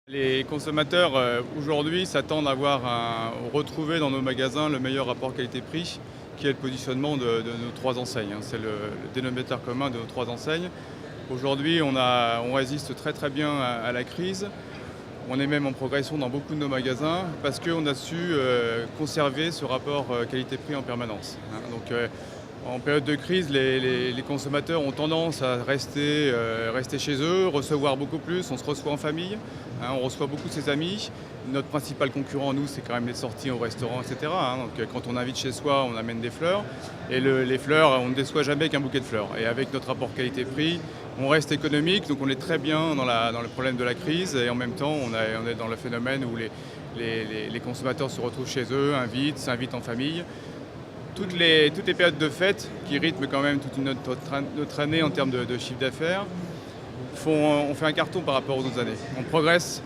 Les consommateurs aujourd'hui s'attendent à retrouver dans nos magasins le meilleur rapport qualité-prix, qui est le positionnement de nos trois enseignes. C'est le dénominateur commun de nos trois enseignes. Aujourd'hui, on résiste très très bien à la crise. On est même en progression dans beaucoup de nos magasins parce qu'on a su conserver ce rapport qualité-prix en permanence. En période de crise, les consommateurs ont tendance à rester chez eux, recevoir beaucoup plus. On se reçoit en famille, on reçoit beaucoup ses amis. Notre principal concurrent, nous, c'est quand même les sorties au restaurant, etc. Donc, quand on invite chez soi, on amène des fleurs. Et les fleurs, on ne déçoit jamais qu'un bouquet de fleurs. Et avec notre rapport qualité-prix, on reste économique, donc on est très bien dans le problème de la crise. Et en même temps, on est dans le phénomène où les consommateurs se retrouvent chez eux, s'invitent en famille. Toutes les périodes de fête qui rythment quand même toute notre année en termes de chiffre d'affaires, on fait un carton par rapport aux autres années. On progresse,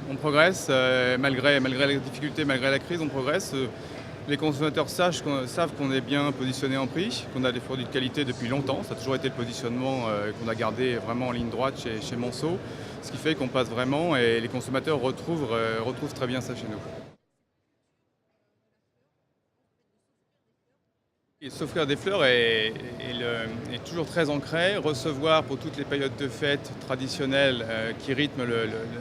malgré la difficulté, malgré la crise, on progresse. Les consommateurs savent qu'on est bien positionné en prix, qu'on a des produits de qualité depuis longtemps. Ça a toujours été le positionnement qu'on a gardé vraiment en ligne droite chez Monceau, ce qui fait qu'on passe vraiment et les consommateurs retrouvent très bien ça chez nous. Et s'offrir des fleurs est toujours très ancré. Recevoir pour toutes les périodes de fête traditionnelles qui rythment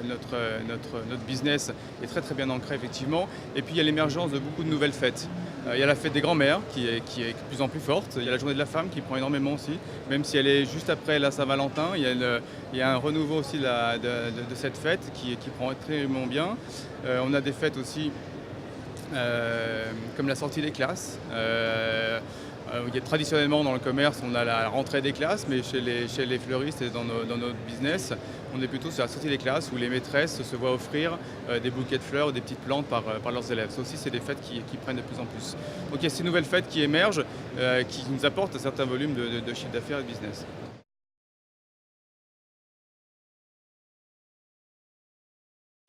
notre business est très très bien ancré effectivement. Et puis il y a l'émergence de beaucoup de nouvelles fêtes. Il y a la fête des grands-mères qui est de plus en plus forte. Il y a la journée de la femme qui prend énormément aussi, même si elle est juste après la Saint-Valentin. Il y a un renouveau aussi de cette fête qui prend extrêmement bien. On a des fêtes aussi comme la sortie des classes. Traditionnellement dans le commerce, on a la rentrée des classes, mais chez les fleuristes et dans notre business, on est plutôt sur la sortie des classes où les maîtresses se voient offrir des bouquets de fleurs ou des petites plantes par leurs élèves. Ça aussi, c'est des fêtes qui prennent de plus en plus. Donc il y a ces nouvelles fêtes qui émergent, qui nous apportent un certain volume de chiffre d'affaires et de business.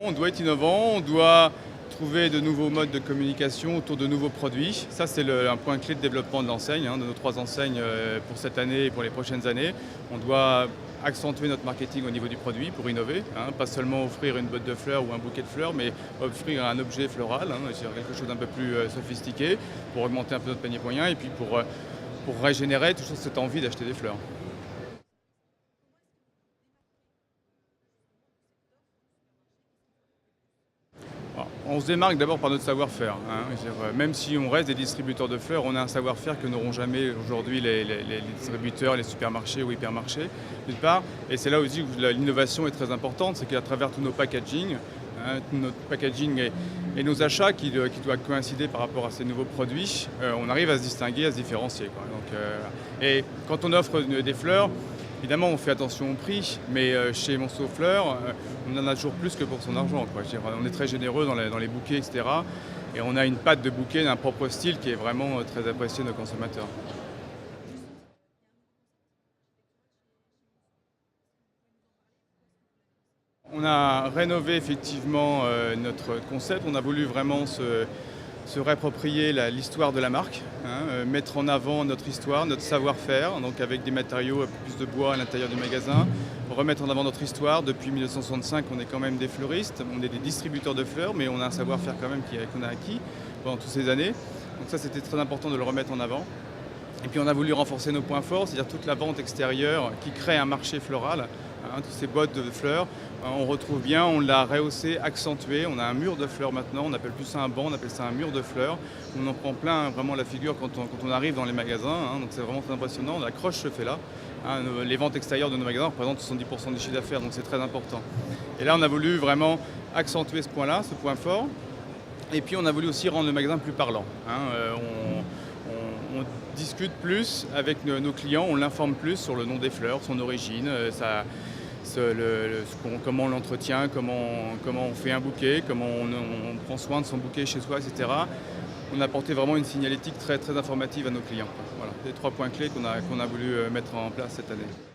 On doit être innovant, on doit trouver de nouveaux modes de communication autour de nouveaux produits. Ça, c'est un point clé de développement de l'enseigne, de nos trois enseignes pour cette année et pour les prochaines années. On doit accentuer notre marketing au niveau du produit pour innover, pas seulement offrir une botte de fleurs ou un bouquet de fleurs, mais offrir un objet floral, quelque chose d'un peu plus sophistiqué pour augmenter un peu notre panier moyen et puis pour régénérer toujours cette envie d'acheter des fleurs. On se démarque d'abord par notre savoir-faire. Même si on reste des distributeurs de fleurs, on a un savoir-faire que n'auront jamais aujourd'hui les distributeurs, les supermarchés ou hypermarchés, d'une part. Et c'est là aussi où l'innovation est très importante, c'est qu'à travers tous nos packaging, notre packaging et nos achats qui doivent coïncider par rapport à ces nouveaux produits, on arrive à se distinguer, à se différencier. Et quand on offre des fleurs, évidemment, on fait attention au prix, mais chez Monceau Fleurs, on en a toujours plus que pour son argent. On est très généreux dans les bouquets, etc. Et on a une patte de bouquet d'un propre style qui est vraiment très apprécié de nos consommateurs. On a rénové effectivement notre concept. On a voulu vraiment se réapproprier l'histoire de la marque, mettre en avant notre histoire, notre savoir-faire, donc avec des matériaux plus de bois à l'intérieur du magasin, remettre en avant notre histoire. Depuis 1965, on est quand même des fleuristes, on est des distributeurs de fleurs, mais on a un savoir-faire quand même qu'on a acquis pendant toutes ces années. Donc ça, c'était très important de le remettre en avant. Et puis on a voulu renforcer nos points forts, c'est-à-dire toute la vente extérieure qui crée un marché floral, toutes ces bottes de fleurs. On retrouve bien, on l'a rehaussé, accentué. On a un mur de fleurs maintenant, on appelle plus ça un banc, on appelle ça un mur de fleurs. On en prend plein vraiment la figure quand on arrive dans les magasins, donc c'est vraiment très impressionnant. La croche se fait là. Les ventes extérieures de nos magasins représentent 70% du chiffre d'affaires, donc c'est très important. Et là, on a voulu vraiment accentuer ce point-là, ce point fort. Et puis on a voulu aussi rendre le magasin plus parlant. On discute plus avec nos clients, on l'informe plus sur le nom des fleurs, son origine, comment on l'entretient, comment on fait un bouquet, comment on prend soin de son bouquet chez soi, etc. On a apporté vraiment une signalétique très, très informative à nos clients. Voilà, les trois points clés qu'on a voulu mettre en place cette année.